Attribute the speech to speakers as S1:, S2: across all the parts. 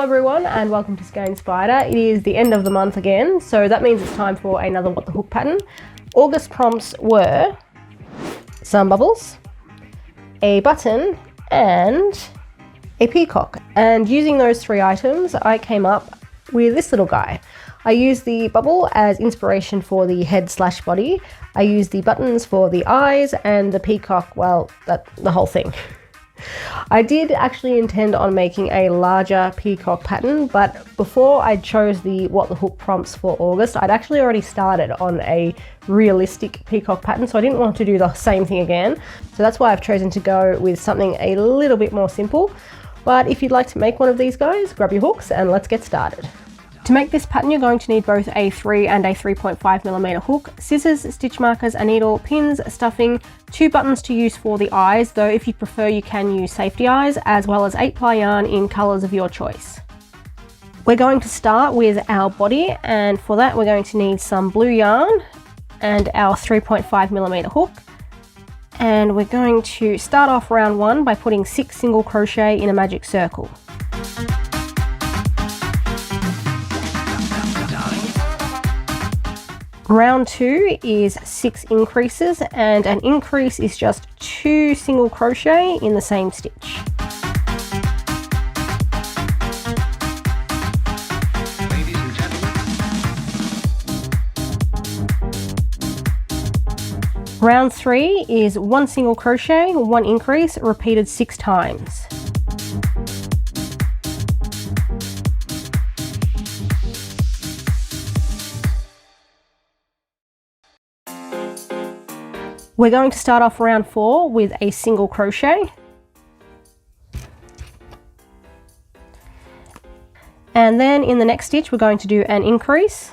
S1: Hello everyone and welcome to Skein Spider. It is the end of the month again, so that means it's time for another What the Hook pattern. August prompts were some bubbles, a button and a peacock. And using those three items, I came up with this little guy. I used the bubble as inspiration for the head/body. I used the buttons for the eyes and the peacock, well, the whole thing. I did actually intend on making a larger peacock pattern, but before I chose the What the Hook prompts for August, I'd actually already started on a realistic peacock pattern, so I didn't want to do the same thing again. So that's why I've chosen to go with something a little bit more simple. But if you'd like to make one of these guys, grab your hooks and let's get started. To make this pattern, you're going to need both a 3 and a 3.5mm hook, scissors, stitch markers, a needle, pins, stuffing, 2 buttons to use for the eyes, though if you prefer you can use safety eyes, as well as 8-ply yarn in colours of your choice. We're going to start with our body, and for that we're going to need some blue yarn and our 3.5mm hook. And we're going to start off round 1 by putting 6 single crochet in a magic circle. Round 2 is 6 increases, and an increase is just 2 single crochet in the same stitch. Round 3 is 1 single crochet, 1 increase, repeated 6 times. We're going to start off round 4 with a single crochet. And then in the next stitch we're going to do an increase.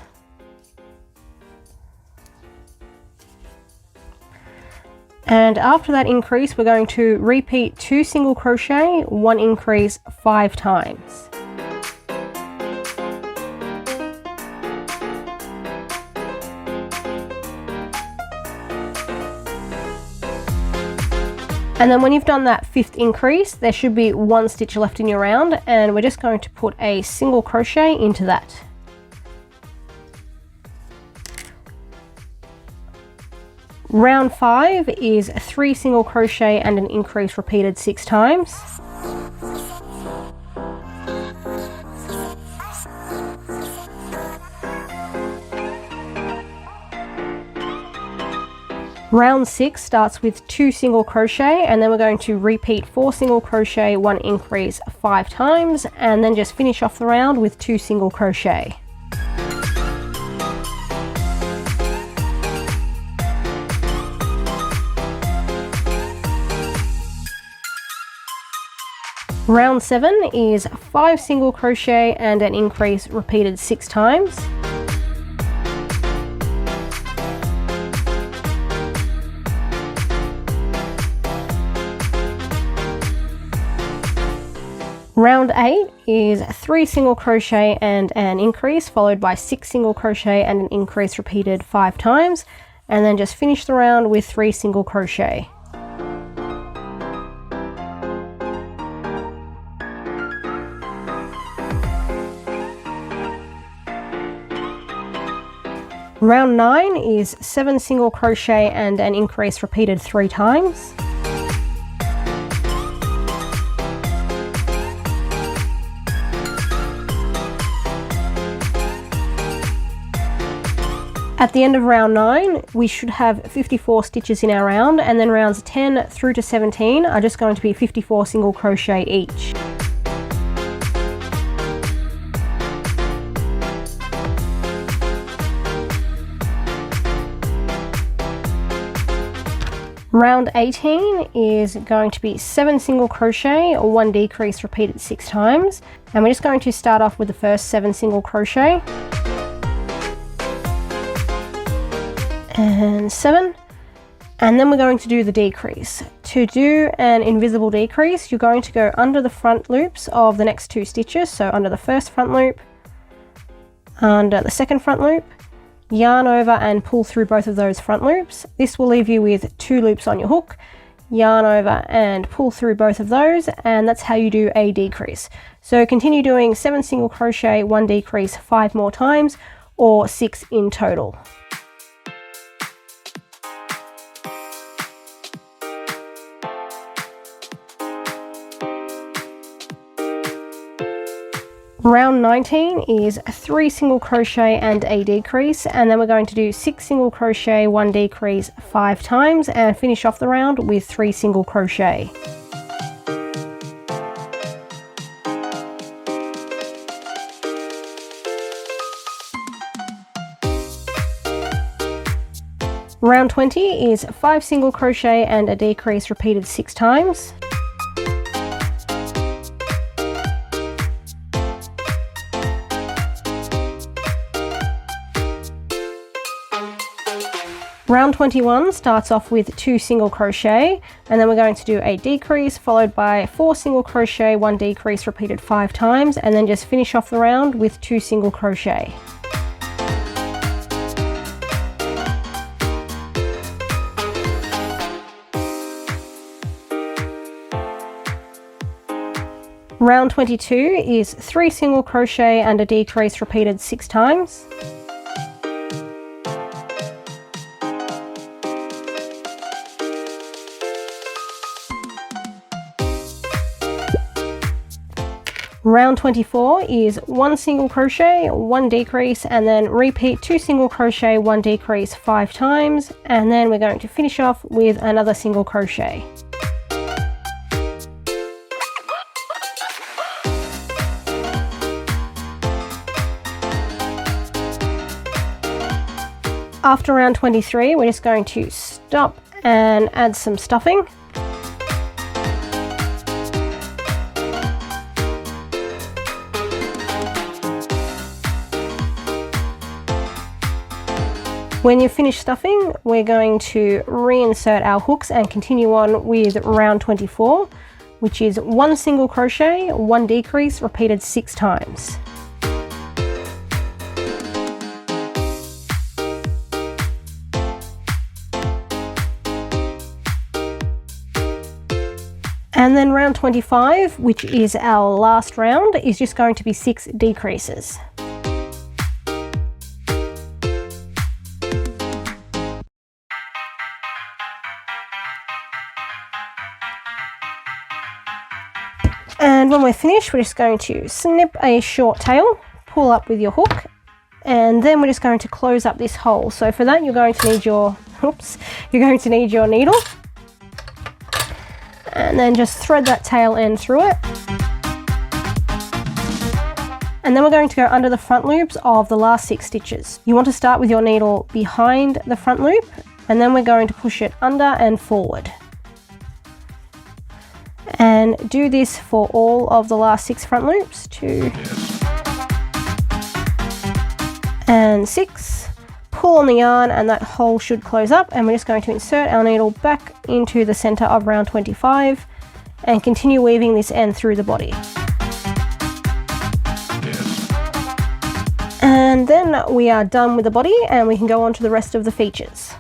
S1: And after that increase we're going to repeat 2 single crochet, 1 increase 5 times. And then when you've done that 5th increase, there should be 1 stitch left in your round, and we're just going to put a single crochet into that. Round 5 is 3 single crochet and an increase repeated 6 times. Round 6 starts with 2 single crochet, and then we're going to repeat 4 single crochet, 1 increase 5 times, and then just finish off the round with 2 single crochet. Round 7 is 5 single crochet and an increase repeated 6 times. Round 8 is 3 single crochet and an increase, followed by 6 single crochet and an increase repeated 5 times, and then just finish the round with 3 single crochet. Round 9 is 7 single crochet and an increase repeated 3 times. At the end of round 9, we should have 54 stitches in our round, and then rounds 10 through to 17 are just going to be 54 single crochet each. Round 18 is going to be 7 single crochet, 1 decrease repeated 6 times, and we're just going to start off with the first 7 single crochet. And 7, and then we're going to do the decrease. To do an invisible decrease, you're going to go under the front loops of the next 2 stitches, so under the first front loop, under the second front loop, yarn over and pull through both of those front loops. This will leave you with 2 loops on your hook, yarn over and pull through both of those, and that's how you do a decrease. So continue doing 7 single crochet, 1 decrease 5 more times, or 6 in total. Round 19 is 3 single crochet and a decrease, and then we're going to do 6 single crochet, 1 decrease 5 times, and finish off the round with 3 single crochet. Round 20 is 5 single crochet and a decrease repeated 6 times. Round 21 starts off with 2 single crochet, and then we're going to do a decrease followed by 4 single crochet, 1 decrease repeated 5 times, and then just finish off the round with 2 single crochet. Round 22 is 3 single crochet and a decrease repeated 6 times. Round 24 is 1 single crochet, 1 decrease, and then repeat 2 single crochet, 1 decrease 5 times, and then we're going to finish off with another single crochet. After round 23, we're just going to stop and add some stuffing. When you've finished stuffing, we're going to reinsert our hooks and continue on with round 24, which is 1 single crochet, 1 decrease, repeated 6 times. And then round 25, which is our last round, is just going to be 6 decreases. And when we're finished, we're just going to snip a short tail, pull up with your hook, and then we're just going to close up this hole. So for that, you're going to need your, needle, and then just thread that tail end through it. And then we're going to go under the front loops of the last 6 stitches. You want to start with your needle behind the front loop, and then we're going to push it under and forward. And do this for all of the last 6 front loops, 2 and 6. Pull on the yarn and that hole should close up, and we're just going to insert our needle back into the center of round 25 and continue weaving this end through the body. And then we are done with the body and we can go on to the rest of the features.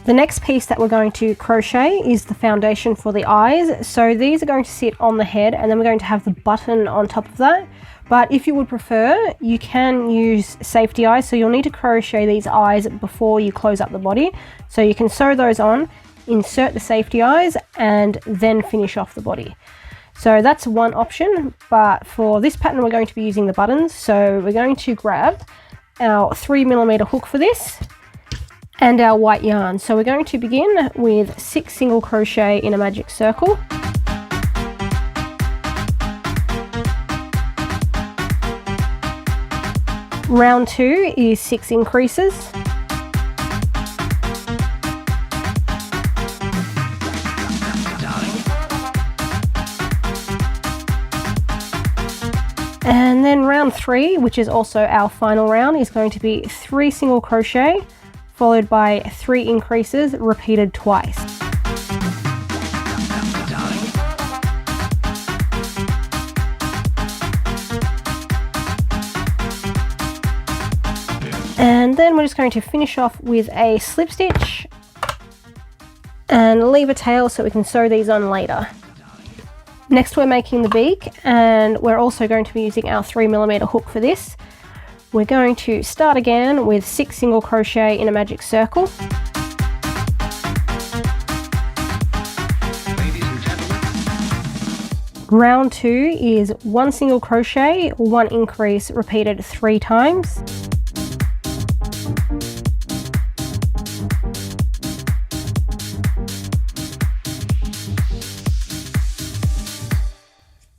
S1: The next piece that we're going to crochet is the foundation for the eyes. So these are going to sit on the head, and then we're going to have the button on top of that. But if you would prefer, you can use safety eyes. So you'll need to crochet these eyes before you close up the body. So you can sew those on, insert the safety eyes, and then finish off the body. So that's one option, but for this pattern we're going to be using the buttons. So we're going to grab our 3mm hook for this and our white yarn. So we're going to begin with 6 single crochet in a magic circle. Round 2 is 6 increases. And then round 3, which is also our final round, is going to be 3 single crochet followed by 3 increases repeated twice. And then we're just going to finish off with a slip stitch and leave a tail so we can sew these on later. Next we're making the beak, and we're also going to be using our 3mm hook for this. We're going to start again with 6 single crochet in a magic circle. Round 2 is 1 single crochet, 1 increase repeated 3 times.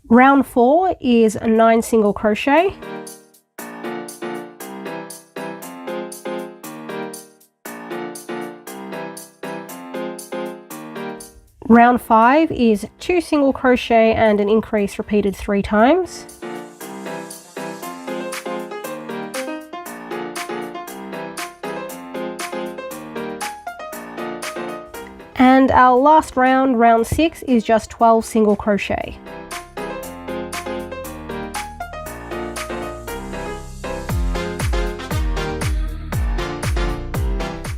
S1: Round 4 is 9 single crochet. Round 5 is 2 single crochet and an increase repeated 3 times. And our last round, round 6, is just 12 single crochet.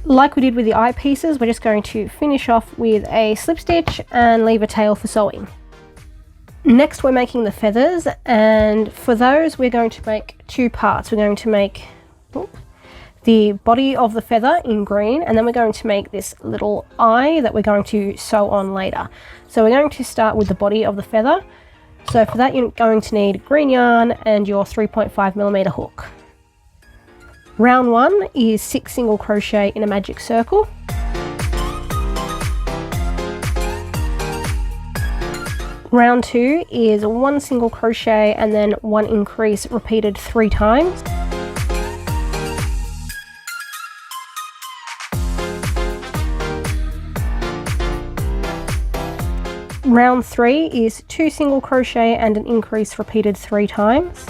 S1: Like we did with the eye pieces, we're just going to finish off with a slip stitch and leave a tail for sewing. Next we're making the feathers, and for those we're going to make 2 parts. We're going to make the body of the feather in green, and then we're going to make this little eye that we're going to sew on later. So we're going to start with the body of the feather. So for that you're going to need green yarn and your 3.5mm hook. Round 1 is 6 single crochet in a magic circle. Round 2 is 1 single crochet and then 1 increase repeated 3 times. Round 3 is 2 single crochet and an increase repeated 3 times.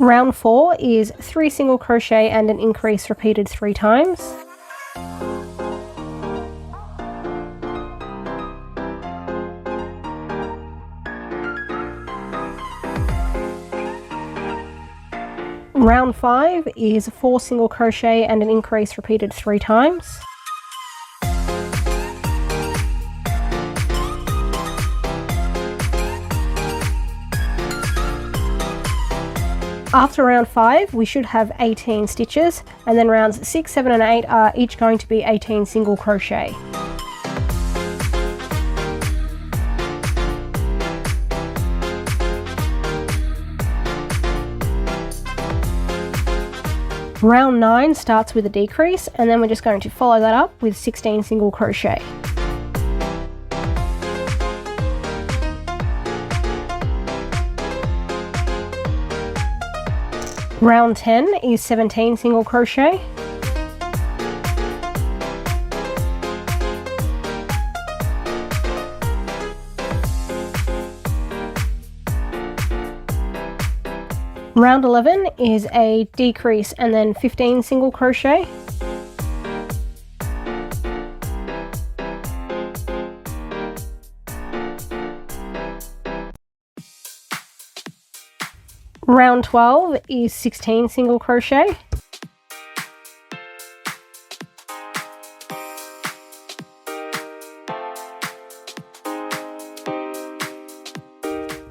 S1: Round 4 is 3 single crochet and an increase repeated 3 times. Round 5 is 4 single crochet and an increase repeated 3 times. After round 5 we should have 18 stitches, and then rounds 6, 7 and 8 are each going to be 18 single crochet. Round 9 starts with a decrease, and then we're just going to follow that up with 16 single crochet. Round 10 is 17 single crochet. Round 11 is a decrease and then 15 single crochet. Round 12 is 16 single crochet.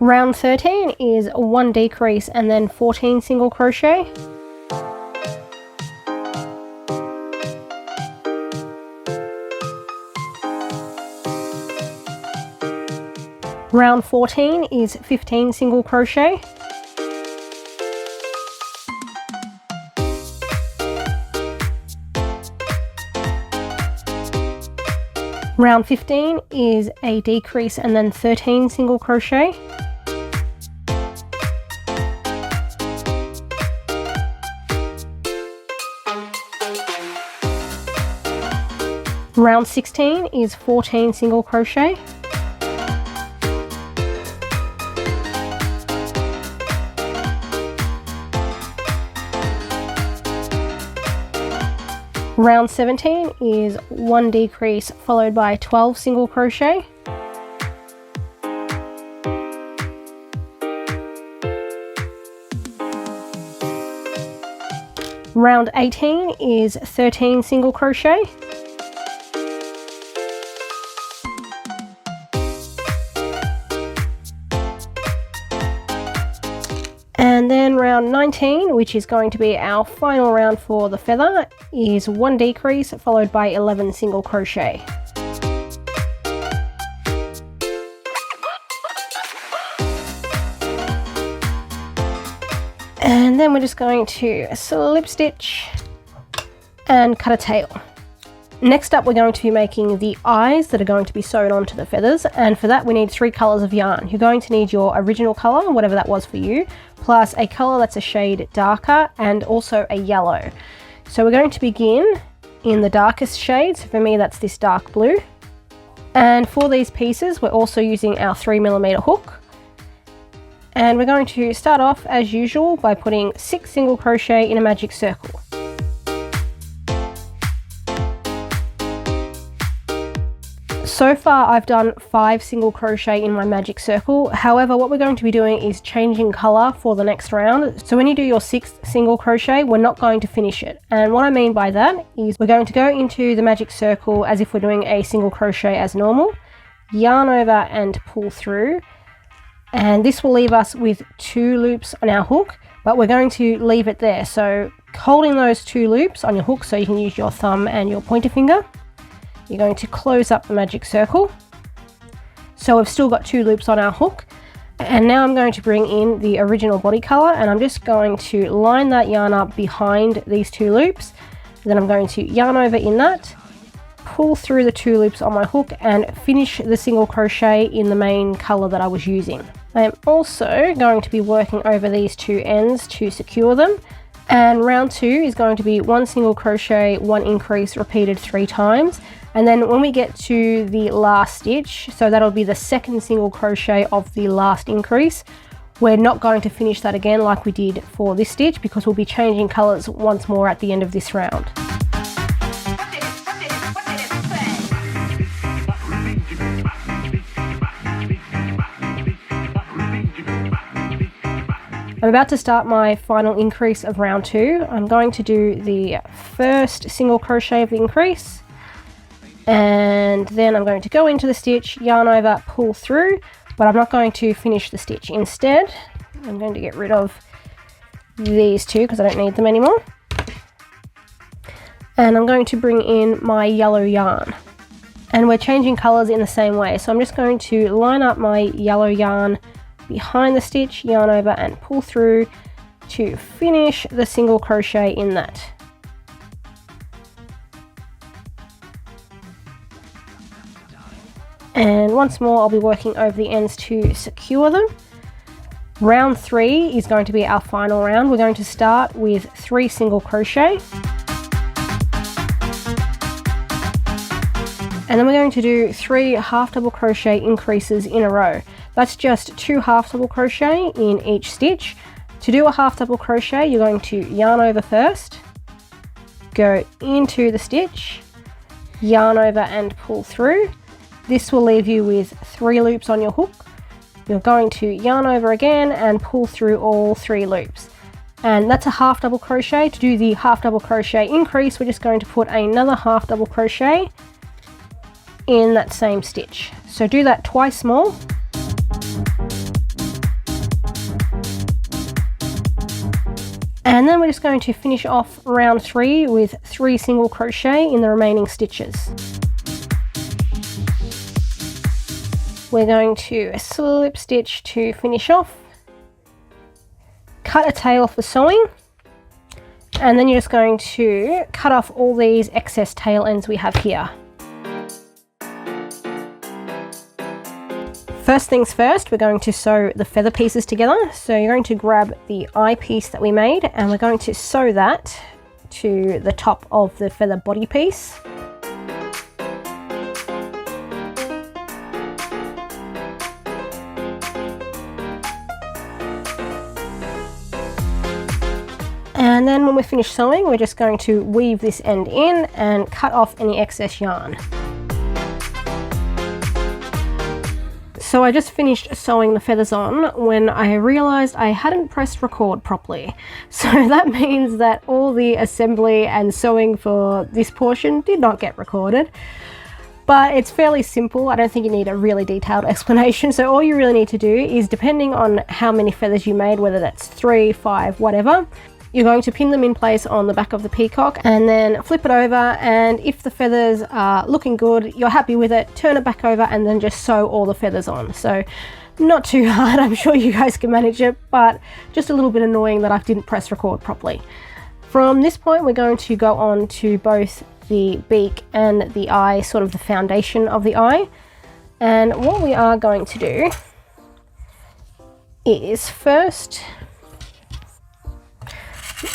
S1: Round 13 is 1 decrease and then 14 single crochet. Round 14 is 15 single crochet. Round 15 is a decrease and then 13 single crochet. Round 16 is 14 single crochet. Round 17 is 1 decrease followed by 12 single crochet. Round 18 is 13 single crochet. And then round 19, which is going to be our final round for the feather, is 1 decrease followed by 11 single crochet. And then we're just going to slip stitch and cut a tail. Next up, we're going to be making the eyes that are going to be sewn onto the feathers, and for that we need 3 colours of yarn. You're going to need your original colour, whatever that was for you, plus a colour that's a shade darker and also a yellow. So we're going to begin in the darkest shades. For me, that's this dark blue. And for these pieces, we're also using our 3mm hook. And we're going to start off as usual by putting 6 single crochet in a magic circle. So far I've done 5 single crochet in my magic circle. However, what we're going to be doing is changing colour for the next round. So when you do your 6th single crochet, we're not going to finish it. And what I mean by that is we're going to go into the magic circle as if we're doing a single crochet as normal, yarn over and pull through. And this will leave us with 2 loops on our hook, but we're going to leave it there. So holding those 2 loops on your hook so you can use your thumb and your pointer finger, you're going to close up the magic circle. So we've still got 2 loops on our hook. And now I'm going to bring in the original body colour, and I'm just going to line that yarn up behind these 2 loops. Then I'm going to yarn over in that, pull through the 2 loops on my hook and finish the single crochet in the main colour that I was using. I am also going to be working over these 2 ends to secure them. And round 2 is going to be 1 single crochet, 1 increase repeated 3 times. And then when we get to the last stitch, so that'll be the 2nd single crochet of the last increase, we're not going to finish that again like we did for this stitch, because we'll be changing colours once more at the end of this round. I'm about to start my final increase of round 2. I'm going to do the 1st single crochet of the increase, and then I'm going to go into the stitch, yarn over, pull through, but I'm not going to finish the stitch. Instead, I'm going to get rid of these 2 because I don't need them anymore. And I'm going to bring in my yellow yarn. And we're changing colours in the same way. So I'm just going to line up my yellow yarn behind the stitch, yarn over and pull through to finish the single crochet in that. And once more I'll be working over the ends to secure them. Round 3 is going to be our final round. We're going to start with 3 single crochet. And then we're going to do 3 half double crochet increases in a row. That's just 2 half double crochet in each stitch. To do a half double crochet, you're going to yarn over first, go into the stitch, yarn over and pull through. This will leave you with 3 loops on your hook. You're going to yarn over again and pull through all 3 loops. And that's a half double crochet. To do the half double crochet increase, we're just going to put another half double crochet in that same stitch. So do that twice more. And then we're just going to finish off round 3 with 3 single crochet in the remaining stitches. We're going to slip stitch to finish off, cut a tail for sewing, and then you're just going to cut off all these excess tail ends we have here. First things first, we're going to sew the feather pieces together. So you're going to grab the eye piece that we made and we're going to sew that to the top of the feather body piece. And then when we're finished sewing, we're just going to weave this end in and cut off any excess yarn. So I just finished sewing the feathers on when I realized I hadn't pressed record properly. So that means that all the assembly and sewing for this portion did not get recorded. But it's fairly simple. I don't think you need a really detailed explanation. So all you really need to do is, depending on how many feathers you made, whether that's 3, 5, whatever, you're going to pin them in place on the back of the peacock and then flip it over, and if the feathers are looking good, you're happy with it, turn it back over and then just sew all the feathers on. So not too hard, I'm sure you guys can manage it, but just a little bit annoying that I didn't press record properly. From this point we're going to go on to both the beak and the eye, sort of the foundation of the eye. And what we are going to do is first,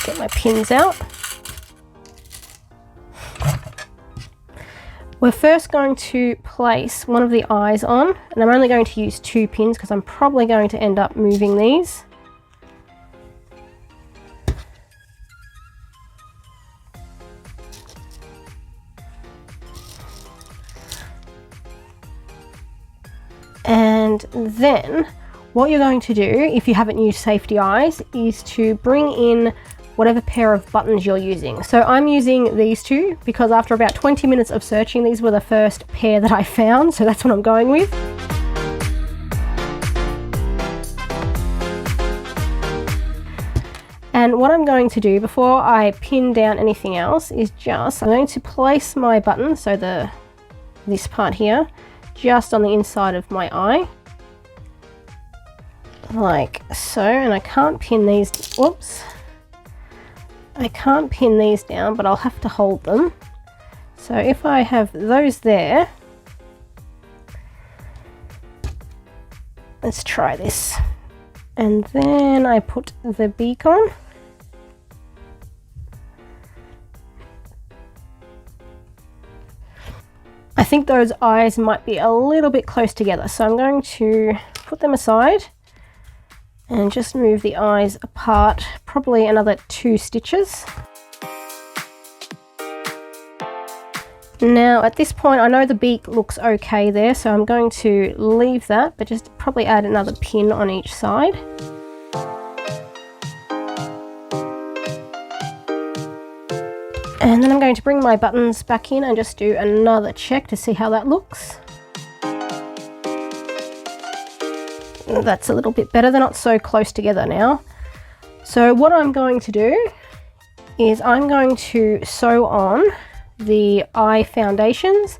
S1: get my pins out. We're first going to place one of the eyes on, and I'm only going to use 2 pins because I'm probably going to end up moving these. And then what you're going to do, if you haven't used safety eyes, is to bring in whatever pair of buttons you're using. So I'm using these 2 because after about 20 minutes of searching, these were the first pair that I found, so that's what I'm going with. And what I'm going to do before I pin down anything else is I'm going to place my button, so this part here, just on the inside of my eye, like so. And I can't pin these, whoops, I can't pin these down, but I'll have to hold them. So if I have those there, let's try this, and then I put the beak on. I think those eyes might be a little bit close together, so I'm going to put them aside and just move the eyes apart, probably another 2 stitches. Now at this point I know the beak looks okay there, so I'm going to leave that, but just probably add another pin on each side. And then I'm going to bring my buttons back in and just do another check to see how that looks. That's a little bit better, they're not so close together now. So what I'm going to do is I'm going to sew on the eye foundations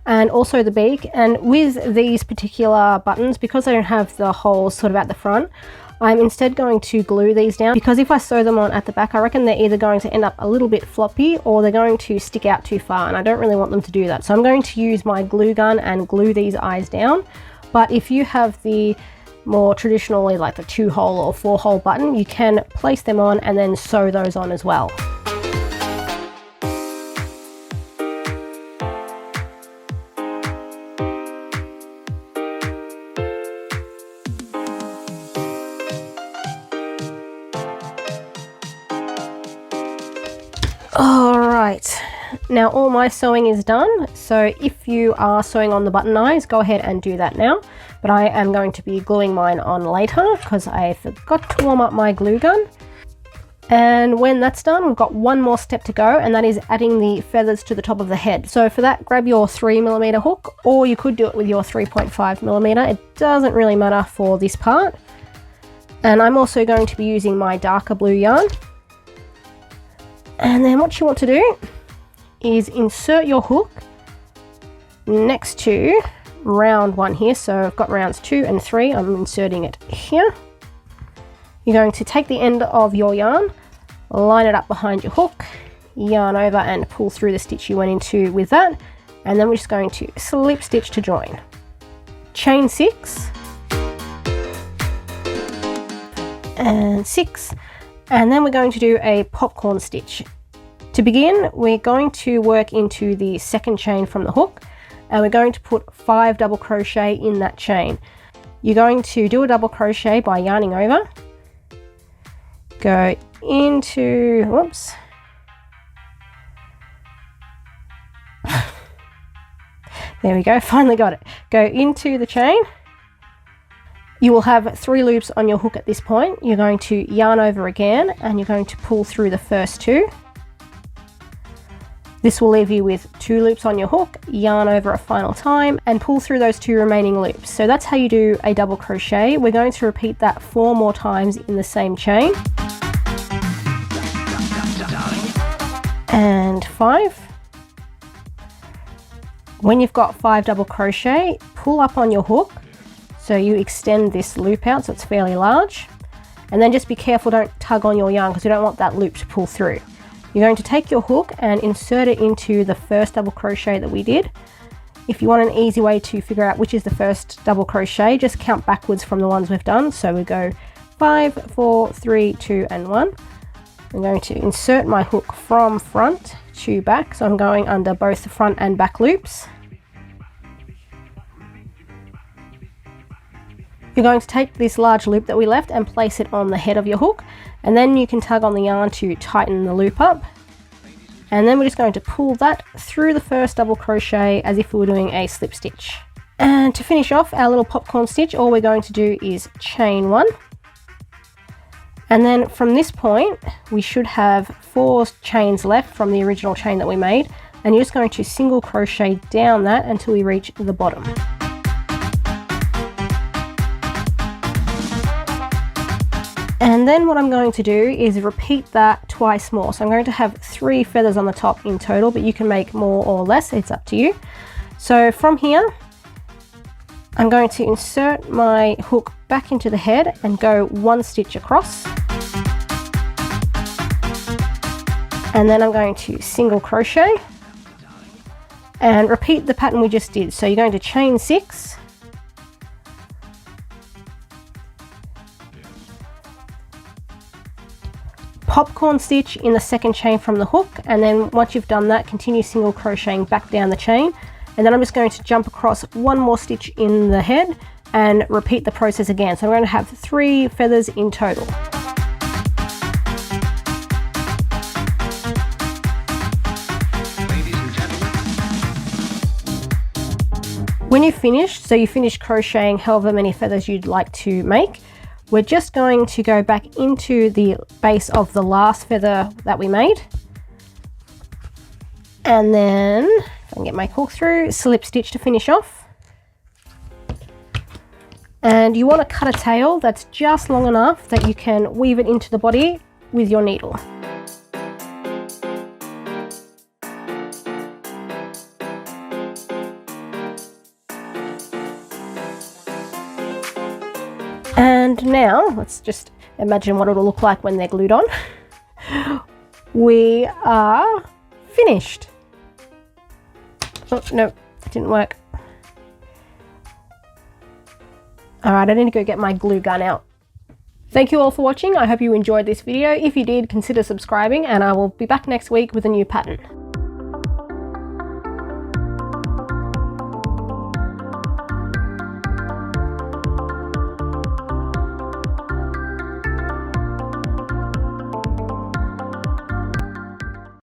S1: and also the beak, and with these particular buttons, because they don't have the holes sort of at the front, I'm instead going to glue these down, because if I sew them on at the back, I reckon they're either going to end up a little bit floppy or they're going to stick out too far, and I don't really want them to do that. So I'm going to use my glue gun and glue these eyes down. But if you have the more traditionally like the 2-hole or 4-hole button, you can place them on and then sew those on as well. Alright, now all my sewing is done, so if you are sewing on the button eyes, go ahead and do that now. But I am going to be gluing mine on later because I forgot to warm up my glue gun. And when that's done, we've got one more step to go, and that is adding the feathers to the top of the head. So for that, grab your 3mm hook, or you could do it with your 3.5mm. It doesn't really matter for this part. And I'm also going to be using my darker blue yarn. And then what you want to do is insert your hook next to round 1 here. So I've got rounds 2 and 3. I'm inserting it here. You're going to take the end of your yarn, line it up behind your hook, yarn over and pull through the stitch you went into with that, and then we're just going to slip stitch to join. Chain 6 and 6, and then we're going to do a popcorn stitch. To begin, we're going to work into the second chain from the hook, and we're going to put 5 double crochet in that chain. You're going to do a double crochet by yarning over, go into, whoops, there we go, finally got it. Go into the chain, You will have 3 loops on your hook at this point. You're going to yarn over again and you're going to pull through the first 2. This will leave you with 2 loops on your hook, yarn over a final time and pull through those 2 remaining loops. So that's how you do a double crochet. We're going to repeat that 4 more times in the same chain. And 5. When you've got 5 double crochet, pull up on your hook so you extend this loop out so it's fairly large, and then just be careful, don't tug on your yarn because you don't want that loop to pull through. You're going to take your hook and insert it into the first double crochet that we did. If you want an easy way to figure out which is the first double crochet, just count backwards from the ones we've done. So we go 5, 4, 3, 2 and 1. I'm going to insert my hook from front to back, so I'm going under both the front and back loops. You're going to take this large loop that we left and place it on the head of your hook, and then you can tug on the yarn to tighten the loop up. And then we're just going to pull that through the first double crochet as if we were doing a slip stitch. And to finish off our little popcorn stitch, all we're going to do is chain 1. And then from this point, we should have 4 chains left from the original chain that we made. And you're just going to single crochet down that until we reach the bottom. And then what I'm going to do is repeat that twice more. So I'm going to have 3 feathers on the top in total, but you can make more or less, it's up to you. So from here, I'm going to insert my hook back into the head and go 1 stitch across. And then I'm going to single crochet and repeat the pattern we just did. So you're going to chain 6, popcorn stitch in the second chain from the hook, and then once you've done that, continue single crocheting back down the chain, and then I'm just going to jump across 1 more stitch in the head and repeat the process again. So I'm going to have 3 feathers in total. When you've finished, so you finish crocheting however many feathers you'd like to make, we're just going to go back into the base of the last feather that we made. And then, if I can get my hook through, slip stitch to finish off. And you want to cut a tail that's just long enough that you can weave it into the body with your needle. And now, let's just imagine what it'll look like when they're glued on. We are finished. Oh, no, it didn't work. All right, I need to go get my glue gun out. Thank you all for watching. I hope you enjoyed this video. If you did, consider subscribing and I will be back next week with a new pattern.